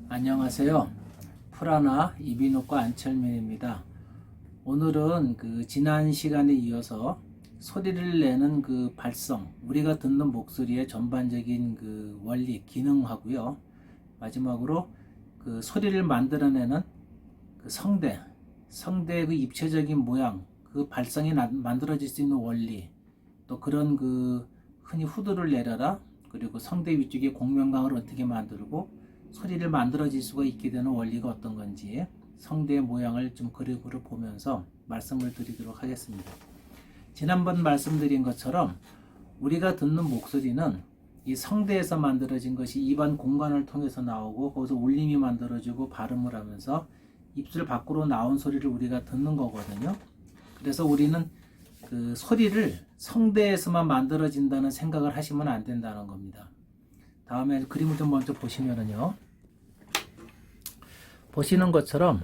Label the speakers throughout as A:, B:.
A: 안녕하세요. 프라나 이비인후과 안철민입니다. 오늘은 지난 시간에 이어서 소리를 내는 발성, 우리가 듣는 목소리의 전반적인 원리, 기능하고요. 마지막으로 소리를 만들어내는 성대의 입체적인 모양, 발성이 만들어질 수 있는 원리, 또 그런 흔히 후두를 내려라, 그리고 성대 위쪽에 공명강을 어떻게 만들고 소리를 만들어질 수가 있게 되는 원리가 어떤 건지 성대의 모양을 좀 그림으로 보면서 말씀을 드리도록 하겠습니다. 지난번 말씀드린 것처럼 우리가 듣는 목소리는 이 성대에서 만들어진 것이 입안 공간을 통해서 나오고 거기서 울림이 만들어지고 발음을 하면서 입술 밖으로 나온 소리를 우리가 듣는 거거든요. 그래서 우리는 소리를 성대에서만 만들어진다는 생각을 하시면 안 된다는 겁니다. 다음에 그림을 좀 먼저 보시면은요. 보시는 것처럼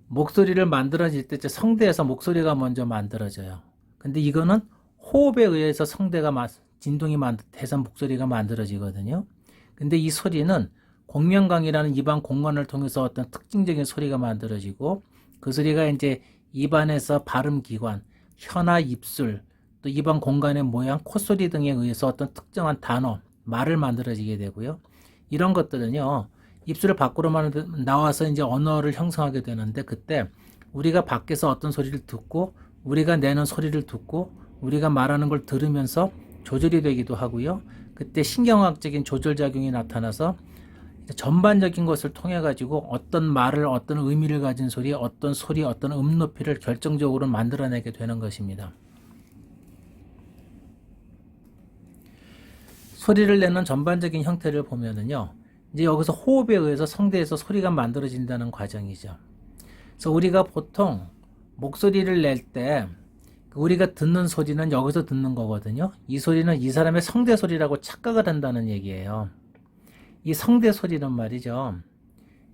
A: 목소리를 만들어질 때 성대에서 목소리가 먼저 만들어져요. 근데 이거는 호흡에 의해서 성대가 진동이 돼서 목소리가 만들어지거든요. 근데 이 소리는 공명강이라는 입안 공간을 통해서 어떤 특징적인 소리가 만들어지고 그 소리가 이제 입안에서 발음기관, 혀나 입술, 또 입안 공간의 모양, 콧소리 등에 의해서 어떤 특정한 단어, 말을 만들어지게 되고요. 이런 것들은요, 입술을 밖으로만 나와서 이제 언어를 형성하게 되는데 그때 우리가 밖에서 어떤 소리를 듣고 우리가 내는 소리를 듣고 우리가 말하는 걸 들으면서 조절이 되기도 하고요. 그때 신경학적인 조절작용이 나타나서 전반적인 것을 통해 가지고 어떤 말을 어떤 의미를 가진 소리, 어떤 높이를 결정적으로 만들어내게 되는 것입니다. 소리를 내는 전반적인 형태를 보면은요, 이제 여기서 호흡에 의해서 성대에서 소리가 만들어진다는 과정이죠. 그래서 우리가 보통 목소리를 낼 때 우리가 듣는 소리는 여기서 듣는 거거든요. 이 소리는 이 사람의 성대 소리라고 착각을 한다는 얘기예요. 이 성대 소리는 말이죠.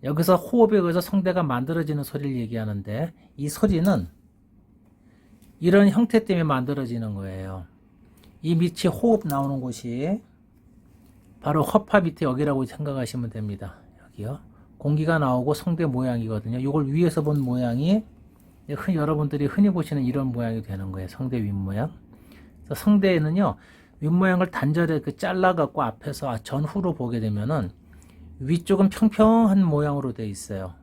A: 여기서 호흡에 의해서 성대가 만들어지는 소리를 얘기하는데 이 소리는 이런 형태 때문에 만들어지는 거예요. 이 밑이 호흡 나오는 곳이 바로 허파 밑에 여기라고 생각하시면 됩니다. 여기요. 공기가 나오고 성대 모양이거든요. 이걸 위에서 본 모양이 여러분들이 흔히 보시는 이런 모양이 되는 거예요. 성대 윗모양. 그래서 성대에는요. 윗모양을 단절해 잘라갖고 앞에서 전후로 보게 되면은 위쪽은 평평한 모양으로 되어 있어요.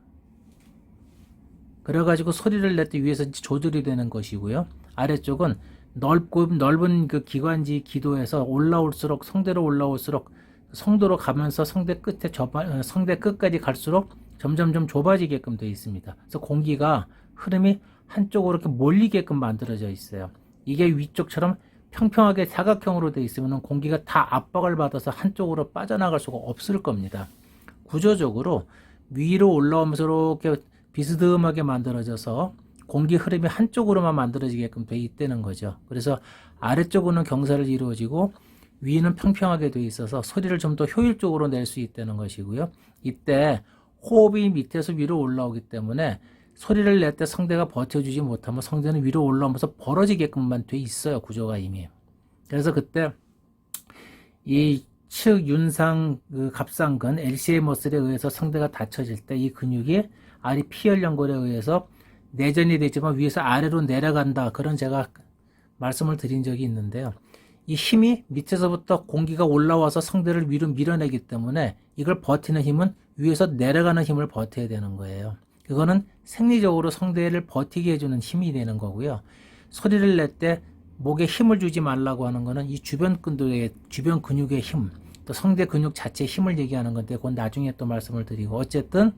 A: 그래가지고 소리를 낼 때 위에서 조절이 되는 것이고요. 아래쪽은 넓은 기관지 기도에서 올라올수록 성대로 올라올수록 성도로 가면서 성대 끝까지 갈수록 점점 좁아지게끔 되어 있습니다. 그래서 공기가 흐름이 한쪽으로 이렇게 몰리게끔 만들어져 있어요. 이게 위쪽처럼 평평하게 사각형으로 되어 있으면 공기가 다 압박을 받아서 한쪽으로 빠져나갈 수가 없을 겁니다. 구조적으로 위로 올라오면서 이렇게 비스듬하게 만들어져서 공기 흐름이 한쪽으로만 만들어지게끔 되어 있다는 거죠. 그래서 아래쪽으로는 경사를 이루어지고 위는 평평하게 되어 있어서 소리를 좀 더 효율적으로 낼 수 있다는 것이고요. 이때 호흡이 밑에서 위로 올라오기 때문에 소리를 낼 때 성대가 버텨주지 못하면 성대는 위로 올라오면서 벌어지게끔만 돼 있어요. 구조가 이미. 그래서 그때 이 윤상 갑상근 LCA 머슬에 의해서 성대가 닫혀질 때 이 근육이 아리 피혈연골에 의해서 내전이 되지만 위에서 아래로 내려간다. 그런 제가 말씀을 드린 적이 있는데요. 이 힘이 밑에서부터 공기가 올라와서 성대를 위로 밀어내기 때문에 이걸 버티는 힘은 위에서 내려가는 힘을 버텨야 되는 거예요. 그거는 생리적으로 성대를 버티게 해주는 힘이 되는 거고요. 소리를 낼 때 목에 힘을 주지 말라고 하는 거는 이 주변 근육의 힘, 또 성대 근육 자체의 힘을 얘기하는 건데 그건 나중에 또 말씀을 드리고 어쨌든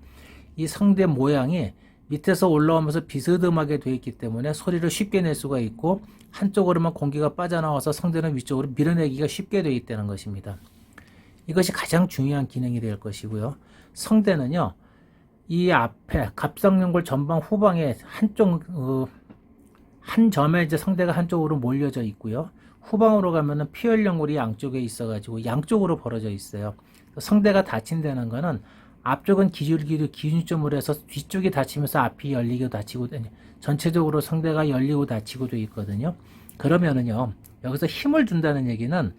A: 이 성대 모양이 밑에서 올라오면서 비스듬하게 되어 있기 때문에 소리를 쉽게 낼 수가 있고 한쪽으로만 공기가 빠져나와서 성대는 위쪽으로 밀어내기가 쉽게 되어 있다는 것입니다. 이것이 가장 중요한 기능이 될 것이고요. 성대는요. 이 앞에 갑상연골 전방 후방에 한 점에 이제 성대가 한쪽으로 몰려져 있고요. 후방으로 가면은 피혈연골이 양쪽에 있어가지고 양쪽으로 벌어져 있어요. 성대가 닫힌다는 거는 앞쪽은 기준점으로 해서 뒤쪽이 닫히면서 앞이 열리고 닫히고 전체적으로 성대가 열리고 닫히고 되어 있거든요. 그러면은요 여기서 힘을 준다는 얘기는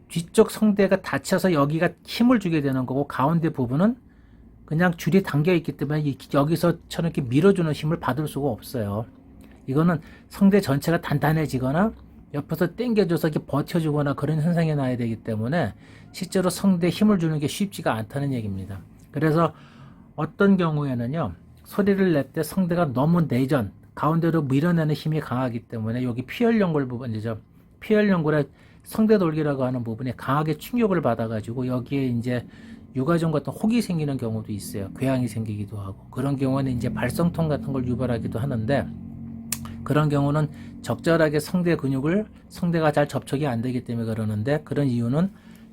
A: 뒤쪽 성대가 닫혀서 여기가 힘을 주게 되는 거고 가운데 부분은 그냥 줄이 당겨 있기 때문에 여기서처럼 이렇게 밀어주는 힘을 받을 수가 없어요. 이거는 성대 전체가 단단해지거나 옆에서 당겨줘서 이렇게 버텨주거나 그런 현상이 나야 되기 때문에 실제로 성대에 힘을 주는 게 쉽지가 않다는 얘기입니다. 그래서 어떤 경우에는요, 소리를 낼 때 성대가 너무 내전, 가운데로 밀어내는 힘이 강하기 때문에 여기 피혈연골 부분이죠. 피혈연골의 성대돌기라고 하는 부분에 강하게 충격을 받아가지고 여기에 이제 유가종 같은 혹이 생기는 경우도 있어요. 궤양이 생기기도 하고 그런 경우는 이제 발성통 같은 걸 유발하기도 하는데 그런 경우는 적절하게 성대 근육을 성대가 잘 접촉이 안 되기 때문에 그러는데 그런 이유는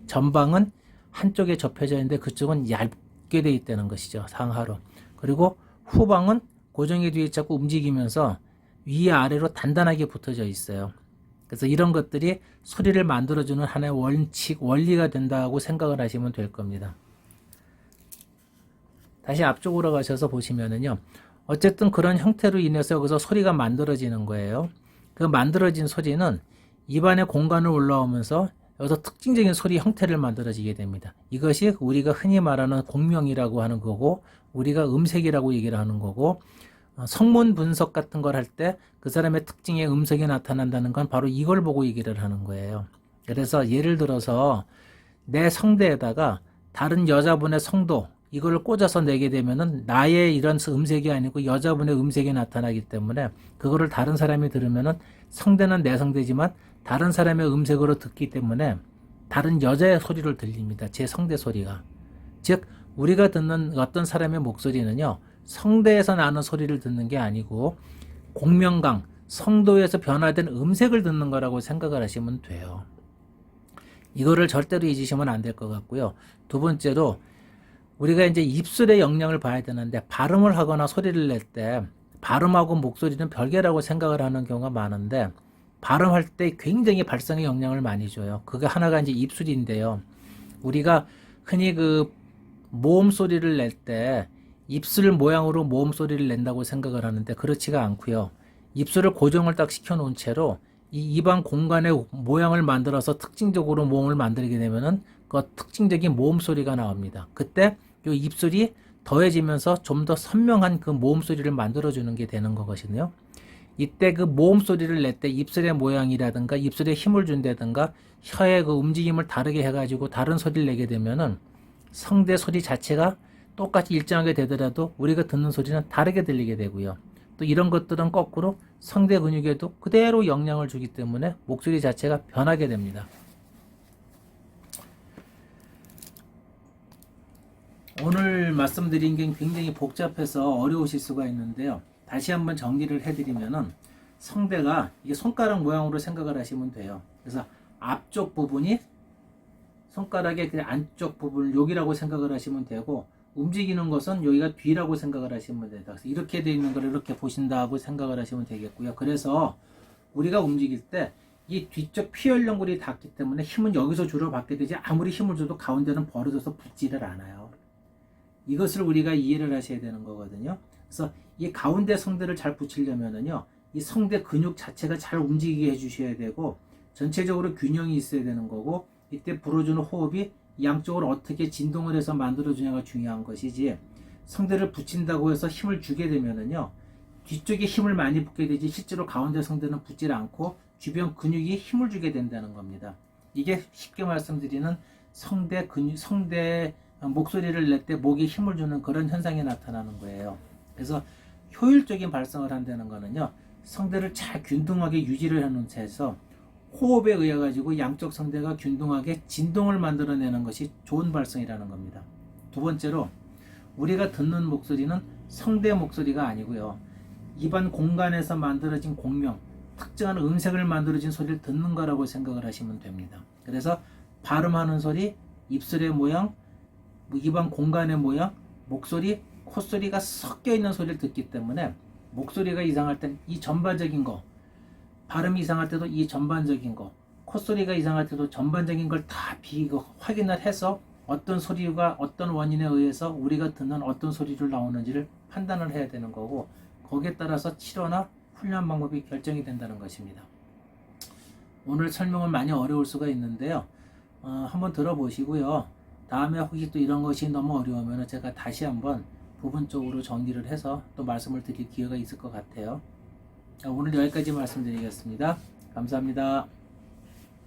A: 전방은 한쪽에 접혀져 있는데 그쪽은 얇게 돼 있다는 것이죠. 상하로. 그리고 후방은 고정이 뒤에 자꾸 움직이면서 위아래로 단단하게 붙어져 있어요. 그래서 이런 것들이 소리를 만들어주는 하나의 원칙, 원리가 된다고 생각을 하시면 될 겁니다. 다시 앞쪽으로 가셔서 보시면은요. 어쨌든 그런 형태로 인해서 여기서 소리가 만들어지는 거예요. 그 만들어진 소리는 입안의 공간을 올라오면서 여기서 특징적인 소리 형태를 만들어지게 됩니다. 이것이 우리가 흔히 말하는 공명이라고 하는 거고 우리가 음색이라고 얘기를 하는 거고 성문 분석 같은 걸 할 때 그 사람의 특징의 음색이 나타난다는 건 바로 이걸 보고 얘기를 하는 거예요. 그래서 예를 들어서 내 성대에다가 다른 여자분의 성도 이걸 꽂아서 내게 되면은 나의 이런 음색이 아니고 여자분의 음색이 나타나기 때문에 그거를 다른 사람이 들으면은 성대는 내 성대지만 다른 사람의 음색으로 듣기 때문에 다른 여자의 소리를 들립니다. 제 성대 소리가. 즉 우리가 듣는 어떤 사람의 목소리는요. 성대에서 나는 소리를 듣는 게 아니고 공명강, 성도에서 변화된 음색을 듣는 거라고 생각을 하시면 돼요. 이거를 절대로 잊으시면 안 될 것 같고요. 두 번째로 우리가 이제 입술의 영향을 봐야 되는데 발음을 하거나 소리를 낼 때 발음하고 목소리는 별개라고 생각을 하는 경우가 많은데 발음할 때 굉장히 발성에 영향을 많이 줘요. 그게 하나가 이제 입술인데요. 우리가 흔히 그 모음 소리를 낼 때 입술 모양으로 모음 소리를 낸다고 생각을 하는데 그렇지가 않고요. 입술을 고정을 딱 시켜 놓은 채로 이 입안 공간의 모양을 만들어서 특징적으로 모음을 만들게 되면은 그 특징적인 모음 소리가 나옵니다. 그때 이 입술이 더해지면서 좀 더 선명한 그 모음 소리를 만들어주는 게 되는 거거든요. 이때 그 모음 소리를 낼 때 입술의 모양이라든가 입술에 힘을 준다든가 혀의 그 움직임을 다르게 해가지고 다른 소리를 내게 되면은 성대 소리 자체가 똑같이 일정하게 되더라도 우리가 듣는 소리는 다르게 들리게 되고요. 또 이런 것들은 거꾸로 성대 근육에도 그대로 영향을 주기 때문에 목소리 자체가 변하게 됩니다. 오늘 말씀드린 게 굉장히 복잡해서 어려우실 수가 있는데요. 다시 한번 정리를 해드리면은 성대가 이게 손가락 모양으로 생각을 하시면 돼요. 그래서 앞쪽 부분이 손가락의 그 안쪽 부분을 여기라고 생각을 하시면 되고 움직이는 것은 여기가 뒤라고 생각을 하시면 됩니다. 그래서 이렇게 되어 있는 걸 이렇게 보신다고 생각을 하시면 되겠고요. 그래서 우리가 움직일 때 이 뒤쪽 피혈연골이 닿기 때문에 힘은 여기서 주로 받게 되지 아무리 힘을 줘도 가운데는 벌어져서 붙지를 않아요. 이것을 우리가 이해를 하셔야 되는 거거든요. 그래서 이 가운데 성대를 잘 붙이려면은요, 이 성대 근육 자체가 잘 움직이게 해주셔야 되고 전체적으로 균형이 있어야 되는 거고 이때 불어주는 호흡이 양쪽으로 어떻게 진동을 해서 만들어주냐가 중요한 것이지 성대를 붙인다고 해서 힘을 주게 되면은요 뒤쪽에 힘을 많이 붓게 되지 실제로 가운데 성대는 붙질 않고 주변 근육이 힘을 주게 된다는 겁니다. 이게 쉽게 말씀드리는 성대 근육, 성대 목소리를 낼 때 목에 힘을 주는 그런 현상이 나타나는 거예요. 그래서 효율적인 발성을 한다는 거는요 성대를 잘 균등하게 유지를 해놓은 채에서 호흡에 의해 가지고 양쪽 성대가 균등하게 진동을 만들어내는 것이 좋은 발성이라는 겁니다. 두 번째로 우리가 듣는 목소리는 성대 목소리가 아니고요. 입안 공간에서 만들어진 공명, 특정한 음색을 만들어진 소리를 듣는 거라고 생각을 하시면 됩니다. 그래서 발음하는 소리, 입술의 모양, 입안 공간의 모양, 목소리, 콧소리가 섞여 있는 소리를 듣기 때문에 목소리가 이상할 땐 이 전반적인 거, 발음이 이상할 때도 이 전반적인 거, 콧소리가 이상할 때도 전반적인 걸 다 확인을 해서 어떤 소리가 어떤 원인에 의해서 우리가 듣는 어떤 소리를 나오는지를 판단을 해야 되는 거고 거기에 따라서 치료나 훈련 방법이 결정이 된다는 것입니다. 오늘 설명은 많이 어려울 수가 있는데요. 한번 들어보시고요. 다음에 혹시 또 이런 것이 너무 어려우면 제가 다시 한번 부분적으로 정리를 해서 또 말씀을 드릴 기회가 있을 것 같아요. 오늘 여기까지 말씀드리겠습니다. 감사합니다.